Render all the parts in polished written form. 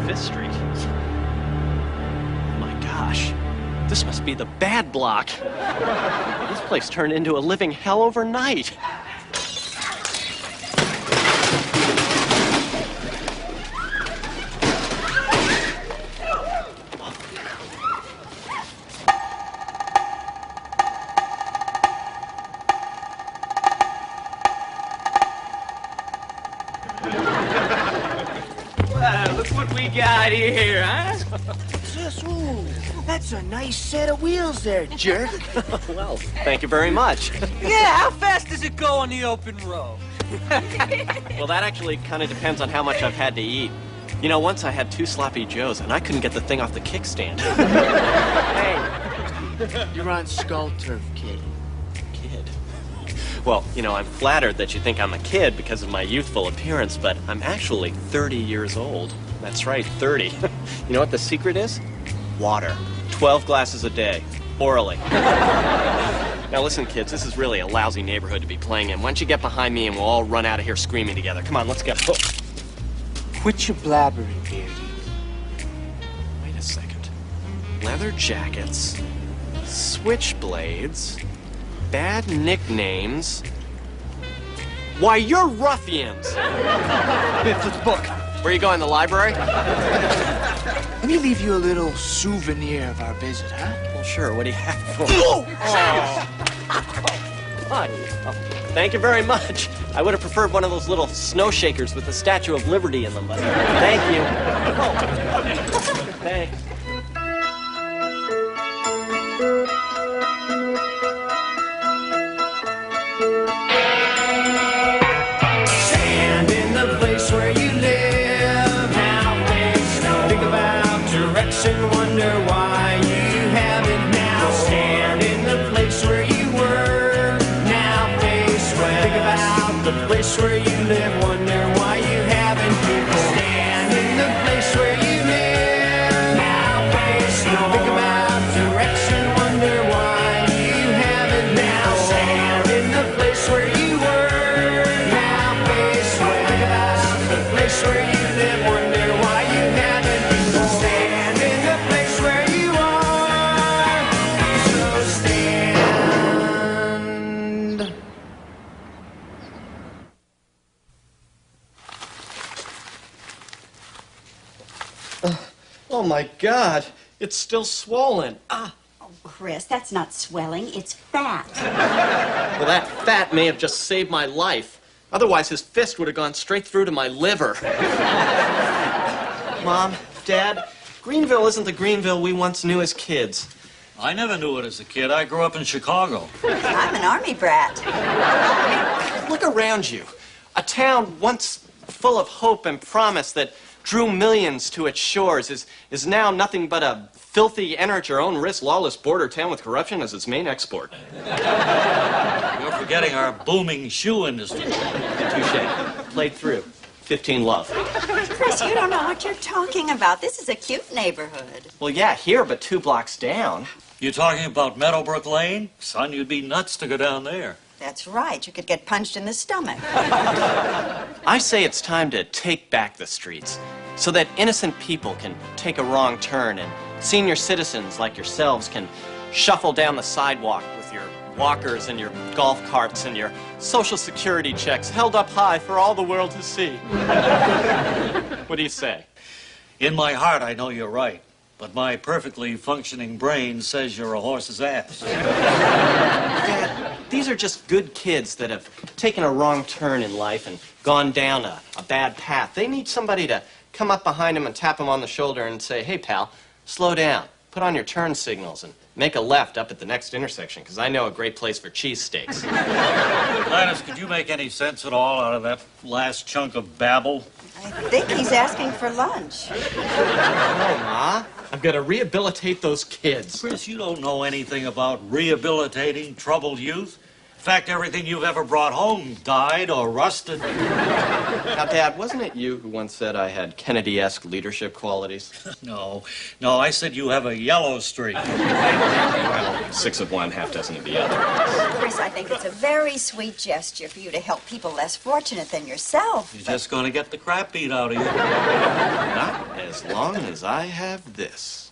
5th Street. Oh my gosh, this must be the bad block. This place turned into a living hell overnight. Look what we got here, huh? Ooh, that's a nice set of wheels there, jerk. Well, thank you very much. Yeah, how fast does it go on the open road? Well, that actually kind of depends on how much I've had to eat. You know, once I had 2 sloppy joes, and I couldn't get the thing off the kickstand. Hey, you're on skull turf, kid. Kid? Well, you know, I'm flattered that you think I'm a kid because of my youthful appearance, but I'm actually 30 years old. That's right, 30. You know what the secret is? Water. 12 glasses a day. Orally. Now listen, kids, this is really a lousy neighborhood to be playing in. Why don't you get behind me and we'll all run out of here screaming together. Come on, let's go. Quit your blabbering, Beardy. Wait a second. Leather jackets, switchblades, bad nicknames. Why, you're ruffians! Let's book. Where are you going, the library? Let me leave you a little souvenir of our visit, huh? Well, sure. What do you have for me? Oh. Hi. Oh, thank you very much. I would have preferred one of those little snow shakers with the Statue of Liberty in them, but thank you. Oh. Thanks. Stand in the place where you live. Now face no. Think about direction. Wonder why you haven't now. Stand in the place where you were. Now face west. Think about the place where you live. Wonder why you haven't people. Stand in the place where you live. Now face north. Think about direction. Wonder why you haven't now. Stand in the place where you were. Now face west. Think about the place where you live. Wonder why you haven't people. Stand in the place where you are. So stand. Oh my God! It's still swollen. Oh, Chris, that's not swelling, it's fat. Well, that fat may have just saved my life. Otherwise, his fist would have gone straight through to my liver. Mom, Dad, Greenville isn't the Greenville we once knew as kids. I never knew it as a kid. I grew up in Chicago. I'm an army brat. Look around you. A town once full of hope and promise that drew millions to its shores is now nothing but a filthy, enter-at-your-own-risk, lawless border town with corruption as its main export. You're forgetting our booming shoe industry. Touche. Played through. 15 love. Chris, you don't know what you're talking about. This is a cute neighborhood. Well, yeah, here, but 2 blocks down. You talking about Meadowbrook Lane? Son, you'd be nuts to go down there. That's right. You could get punched in the stomach. I say it's time to take back the streets so that innocent people can take a wrong turn and senior citizens like yourselves can shuffle down the sidewalk with your walkers and your golf carts and your Social Security checks held up high for all the world to see. What do you say? In my heart, I know you're right. But my perfectly functioning brain says you're a horse's ass. Dad, these are just good kids that have taken a wrong turn in life and gone down a bad path. They need somebody to come up behind them and tap them on the shoulder and say, hey, pal, slow down. Put on your turn signals and make a left up at the next intersection, because I know a great place for cheesesteaks. Gladys, could you make any sense at all out of that last chunk of babble? I think he's asking for lunch. No, Ma. I've got to rehabilitate those kids. Chris, you don't know anything about rehabilitating troubled youth. In fact, everything you've ever brought home died or rusted. Now, Dad, wasn't it you who once said I had Kennedy-esque leadership qualities? No, I said you have a yellow streak. Well, 6 of one, half dozen of the other. Chris, I think it's a very sweet gesture for you to help people less fortunate than yourself. You're just going to get the crap beat out of you. Not as long as I have this.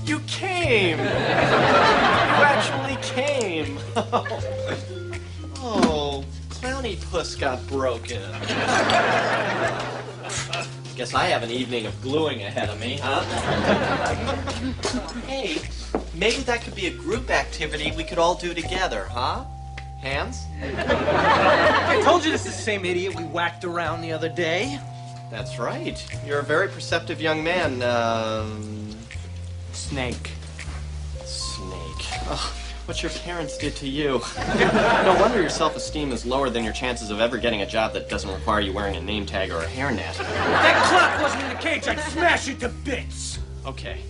You came! You actually came! Oh, Clowny Puss got broken. Guess I have an evening of gluing ahead of me, huh? Hey, maybe that could be a group activity we could all do together, huh? Hands? I told you this is the same idiot we whacked around the other day. That's right. You're a very perceptive young man, Snake. Snake. Oh, what your parents did to you. No wonder your self-esteem is lower than your chances of ever getting a job that doesn't require you wearing a name tag or a hairnet. If that clock wasn't in the cage, I'd smash it to bits. Okay.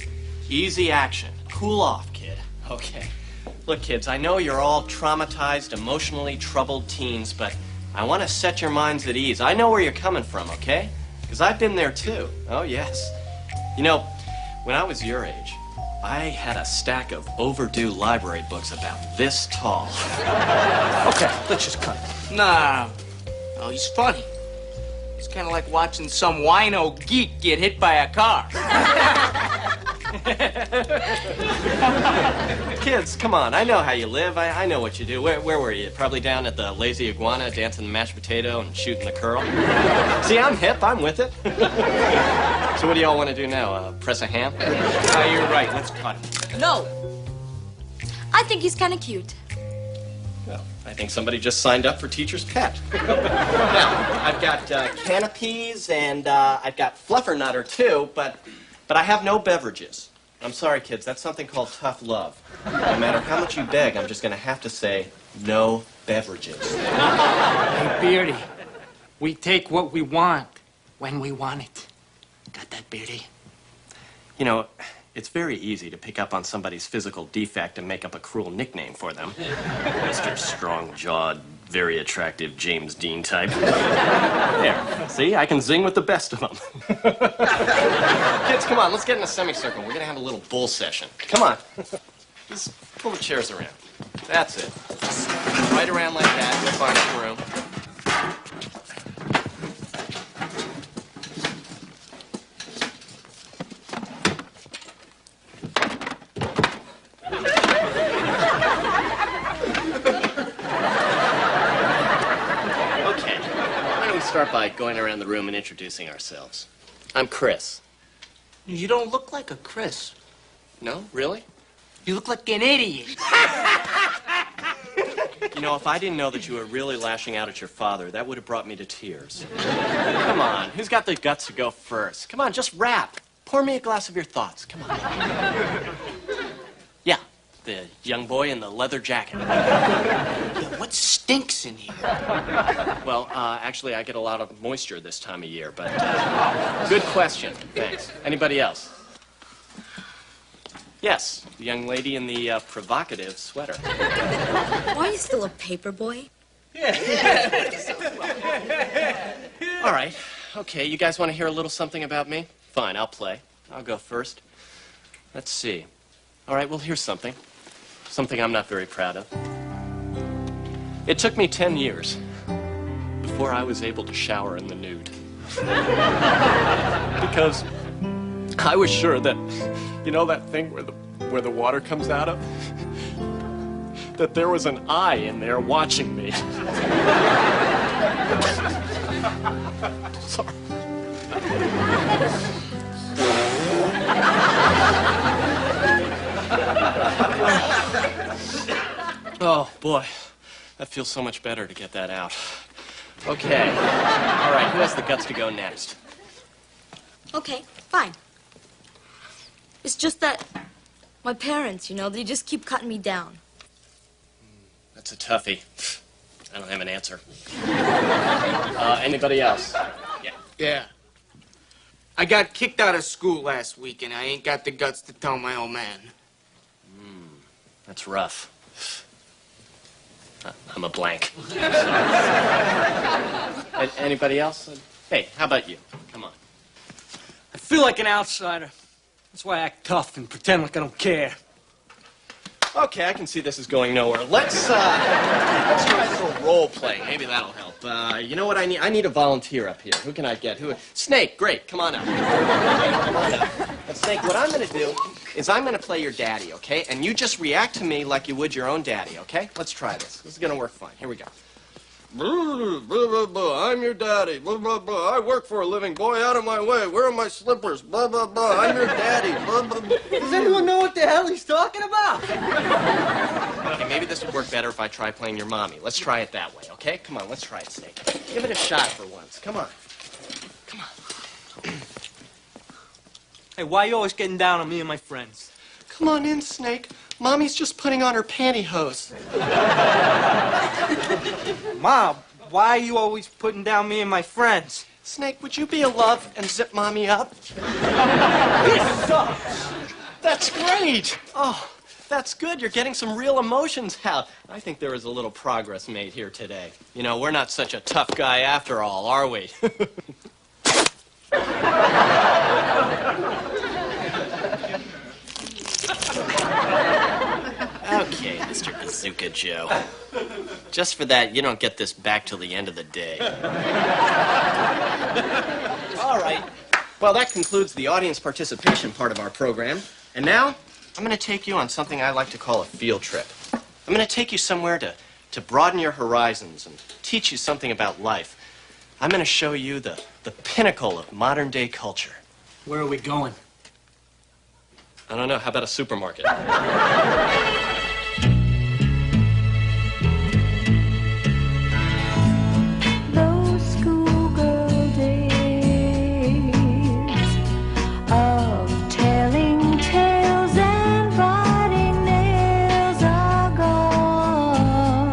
Easy action. Cool off, kid. Okay. Look, kids, I know you're all traumatized, emotionally troubled teens, but I want to set your minds at ease. I know where you're coming from, okay? Because I've been there too. Oh, yes. You know, when I was your age, I had a stack of overdue library books about this tall. Okay, let's just cut it. Nah. Oh, he's funny. It's kind of like watching some wino geek get hit by a car. Kids, come on. I know how you live. I know what you do. Where were you? Probably down at the Lazy Iguana, dancing the mashed potato and shooting the curl. See, I'm hip. I'm with it. So what do y'all want to do now? Press a ham? You're right, let's cut it. No. I think he's kind of cute. Well, I think somebody just signed up for teacher's pet. Now, I've got canopies and I've got fluffernutter too, but I have no beverages. I'm sorry, kids. That's something called tough love. No matter how much you beg, I'm just going to have to say no beverages. Hey, Beardy, we take what we want when we want it. Got that, Beardy? You know, it's very easy to pick up on somebody's physical defect and make up a cruel nickname for them. Mr. Strong-jawed, very attractive James Dean type. There, see? I can zing with the best of them. Kids, come on, let's get in a semicircle. We're going to have a little bull session. Come on. Just pull the chairs around. That's it. Right around like that. You'll find some room. Start by going around the room and introducing ourselves. I'm Chris. You don't look like a Chris. No? Really? You look like an idiot. You know, if I didn't know that you were really lashing out at your father, that would have brought me to tears. Come on, who's got the guts to go first? Come on, just rap. Pour me a glass of your thoughts. Come on. Yeah, the young boy in the leather jacket. What stinks in here? Well, actually, I get a lot of moisture this time of year, but good question. Thanks. Anybody else? Yes, the young lady in the provocative sweater. Why are you still a paper boy? All right. Okay, you guys want to hear a little something about me? Fine, I'll play. I'll go first. Let's see. All right, well, here's something. Something I'm not very proud of. It took me 10 years before I was able to shower in the nude. Because I was sure that, you know that thing where the water comes out of? That there was an eye in there watching me. Sorry. Oh, boy. That feels so much better to get that out. Okay. All right, who has the guts to go next? Okay, fine. It's just that my parents, they just keep cutting me down. That's a toughie. I don't have an answer. Anybody else? Yeah. I got kicked out of school last week, and I ain't got the guts to tell my old man. That's rough. I'm a blank. Anybody else? Hey, how about you? Come on. I feel like an outsider. That's why I act tough and pretend like I don't care. Okay, I can see this is going nowhere. Let's try a little role playing. Maybe that'll help. You know what I need? I need a volunteer up here. Who can I get? Snake, great. Come on up. Come on up. And Snake, what I'm going to do is I'm going to play your daddy, okay? And you just react to me like you would your own daddy, okay? Let's try this. This is going to work fine. Here we go. I'm your daddy. I work for a living. Boy, out of my way. Where are my slippers? I'm your daddy. Does anyone know what the hell he's talking about? Okay, maybe this would work better if I try playing your mommy. Let's try it that way, okay? Come on, let's try it, Snake. Give it a shot for once. Come on. Come on. Hey, why are you always getting down on me and my friends? Come on in, Snake. Mommy's just putting on her pantyhose. Mom, why are you always putting down me and my friends? Snake, would you be a love and zip Mommy up? This sucks! That's great! Oh, that's good. You're getting some real emotions out. I think there was a little progress made here today. You know, we're not such a tough guy after all, are we? Okay, Mr. Bazooka Joe. Just for that, you don't get this back till the end of the day. All right. Well, that concludes the audience participation part of our program. And now, I'm going to take you on something I like to call a field trip. I'm going to take you somewhere to broaden your horizons and teach you something about life. I'm going to show you the pinnacle of modern-day culture. Where are we going? I don't know. How about a supermarket? Those schoolgirl days of telling tales and biting nails are gone.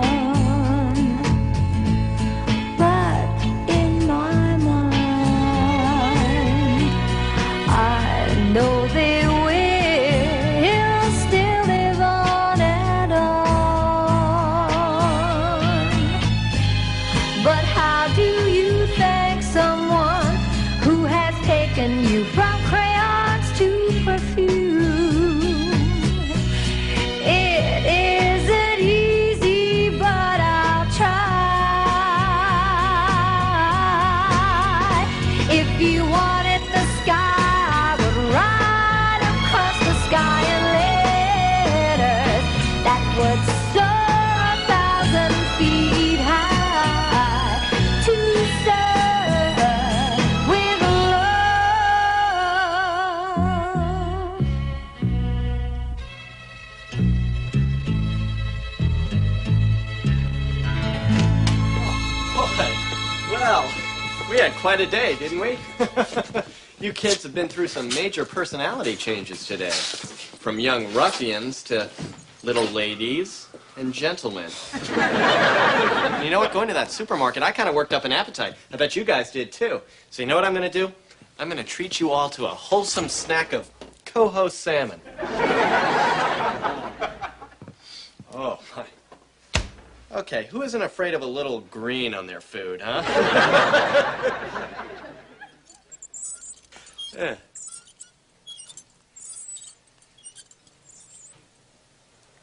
But in my mind, I know they will still live on and on. But how do you thank someone who has taken you from crayons to perfume? It isn't easy, but I'll try. If you wanted the sky, I would ride across the sky in letters that would soar 1,000 feet high to serve with Boy, well, we had quite a day, didn't we? You kids have been through some major personality changes today. From young ruffians to little ladies and gentlemen. And you know what? Going to that supermarket, I kind of worked up an appetite. I bet you guys did too. So you know what I'm going to do? I'm going to treat you all to a wholesome snack of coho salmon. Oh, my. Okay, who isn't afraid of a little green on their food, huh? Yeah.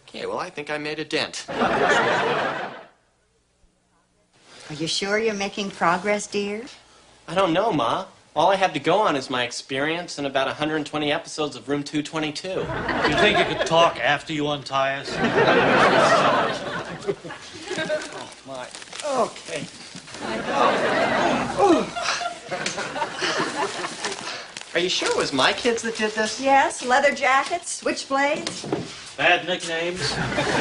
Okay, well, I think I made a dent. Are you sure you're making progress, dear? I don't know, Ma. All I have to go on is my experience and about 120 episodes of Room 222. You think you could talk after you untie us? Oh, my. Okay. Oh. Are you sure it was my kids that did this? Yes, leather jackets, switchblades. Bad nicknames?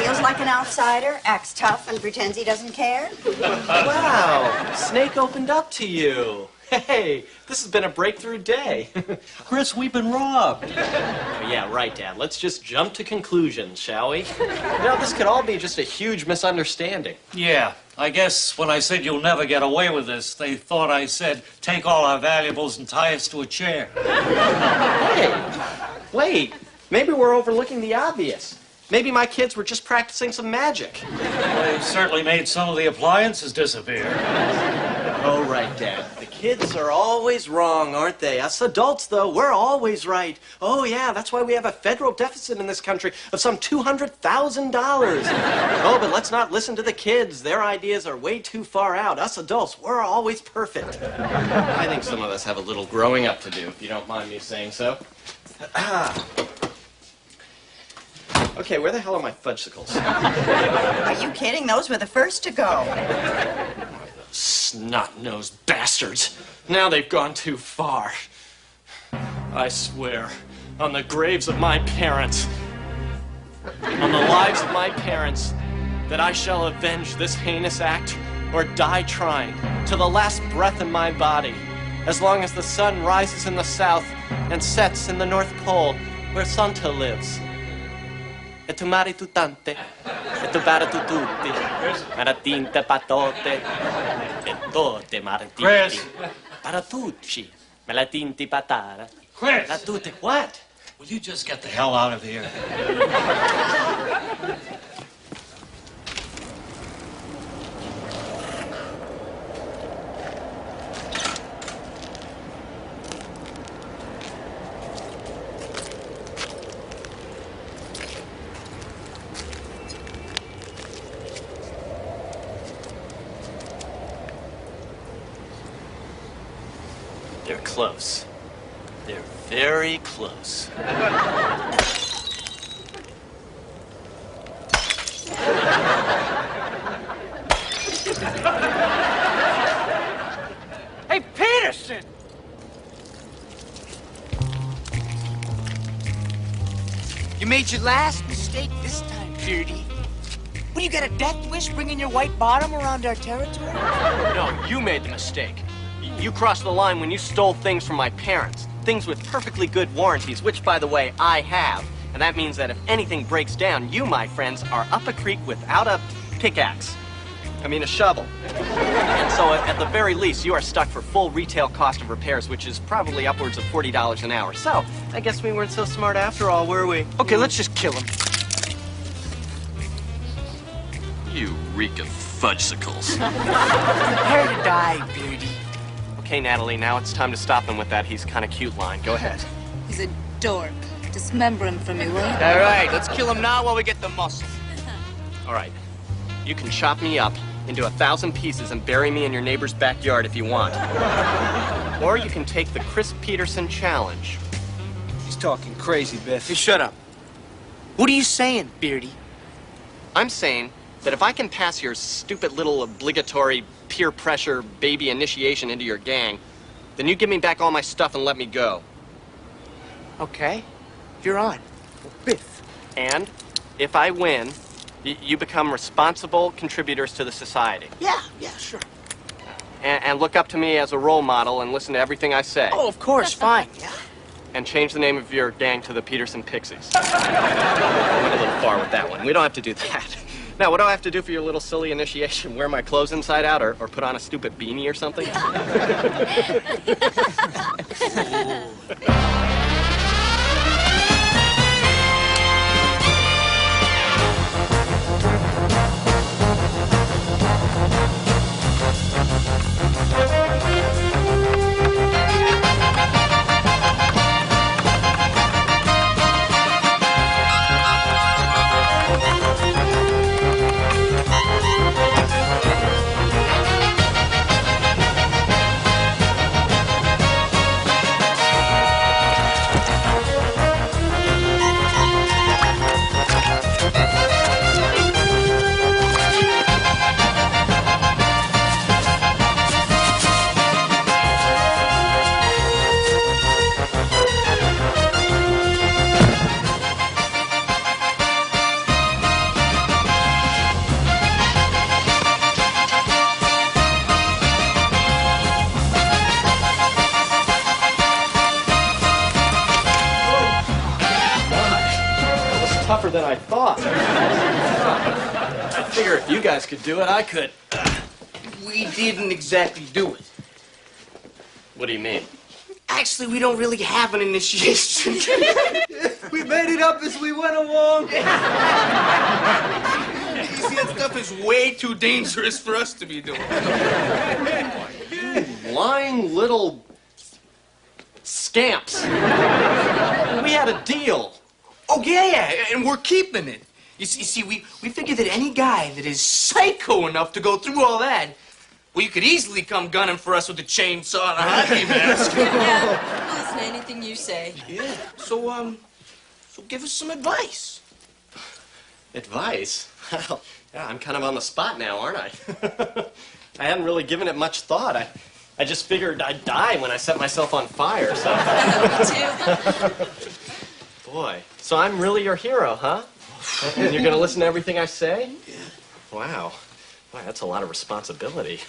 Feels like an outsider, acts tough, and pretends he doesn't care. Wow, Snake opened up to you. Hey, this has been a breakthrough day. Chris, we've been robbed. Oh, yeah, right, Dad. Let's just jump to conclusions, shall we? You know, this could all be just a huge misunderstanding. Yeah, I guess when I said you'll never get away with this, they thought I said take all our valuables and tie us to a chair. Hey, wait. Maybe we're overlooking the obvious. Maybe my kids were just practicing some magic. They certainly made some of the appliances disappear. Oh, right, Dad. The kids are always wrong, aren't they? Us adults, though, we're always right. Oh, yeah, that's why we have a federal deficit in this country of some $200,000. Oh, but let's not listen to the kids. Their ideas are way too far out. Us adults, we're always perfect. I think some of us have a little growing up to do, if you don't mind me saying so. Okay, where the hell are my fudgesicles? Are you kidding? Those were the first to go. Snot-nosed bastards. Now they've gone too far. I swear, on the graves of my parents, on the lives of my parents, that I shall avenge this heinous act or die trying to the last breath in my body, as long as the sun rises in the south and sets in the North Pole, where Santa lives. E tu mari tu tante, e tu bara tu tutti, maratinte patote, e tote maratinte, Chris. para tutti, malatinti patara, Chris! la tutte. What? Will you just get the hell out of here? They're close. They're very close. Hey, Peterson! You made your last mistake this time, Beardy. What, you got a death wish bringing your white bottom around our territory? No, you made the mistake. You crossed the line when you stole things from my parents. Things with perfectly good warranties, which, by the way, I have. And that means that if anything breaks down, you, my friends, are up a creek without a pickaxe. I mean, a shovel. And so, at the very least, you are stuck for full retail cost of repairs, which is probably upwards of $40 an hour. So, I guess we weren't so smart after all, were we? Okay, let's just kill him. You reek of fudgesicles. Prepare to die, Beardy. Okay, Natalie, now it's time to stop him with that he's kind of cute line. Go ahead. He's a dork. Dismember him for me, will you? All right, let's kill him now while we get the muscle. All right. You can chop me up into 1,000 pieces and bury me in your neighbor's backyard if you want. Or you can take the Chris Peterson challenge. He's talking crazy, Biff. Hey, shut up. What are you saying, Beardy? I'm saying that if I can pass your stupid little obligatory peer pressure baby initiation into your gang, then you give me back all my stuff and let me go. Okay, you're on. Biff. And if I win, you become responsible contributors to the society. Yeah, sure. And look up to me as a role model and listen to everything I say. Oh, of course, fine, yeah. And change the name of your gang to the Peterson Pixies. I went a little far with that one. We don't have to do that. Now, what do I have to do for your little silly initiation? Wear my clothes inside out or put on a stupid beanie or something? Tougher than I thought. I figure if you guys could do it, I could. We didn't exactly do it. What do you mean? Actually, we don't really have an initiation. We made it up as we went along. You see, that stuff is way too dangerous for us to be doing. Lying little scamps. We had a deal. Oh, yeah, and we're keeping it. You see, we figured that any guy that is psycho enough to go through all that, well, you could easily come gunning for us with a chainsaw and a hockey mask. Yeah, I'll listen to anything you say. Yeah, so give us some advice. Advice? Well, yeah, I'm kind of on the spot now, aren't I? I hadn't really given it much thought. I just figured I'd die when I set myself on fire, so... Me too. Boy, so I'm really your hero, huh? And you're gonna listen to everything I say? Yeah. Wow. Boy, that's a lot of responsibility.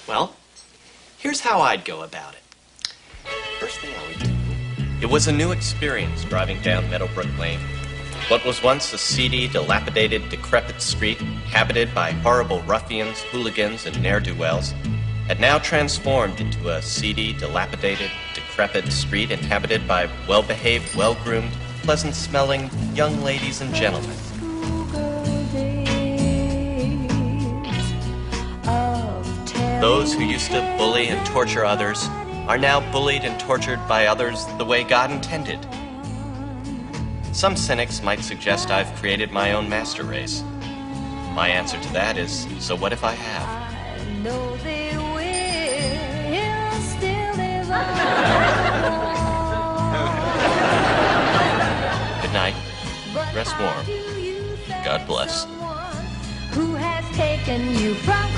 Well, here's how I'd go about it. First thing I would do. It was a new experience driving down Meadowbrook Lane. What was once a seedy, dilapidated, decrepit street, inhabited by horrible ruffians, hooligans, and ne'er-do-wells, had now transformed into a seedy, dilapidated, decrepit street inhabited by well-behaved, well-groomed, pleasant-smelling young ladies and gentlemen. Those who used to bully and torture others are now bullied and tortured by others the way God intended. Some cynics might suggest I've created my own master race. My answer to that is, so what if I have? Good night. Rest warm. God bless. Who has taken you from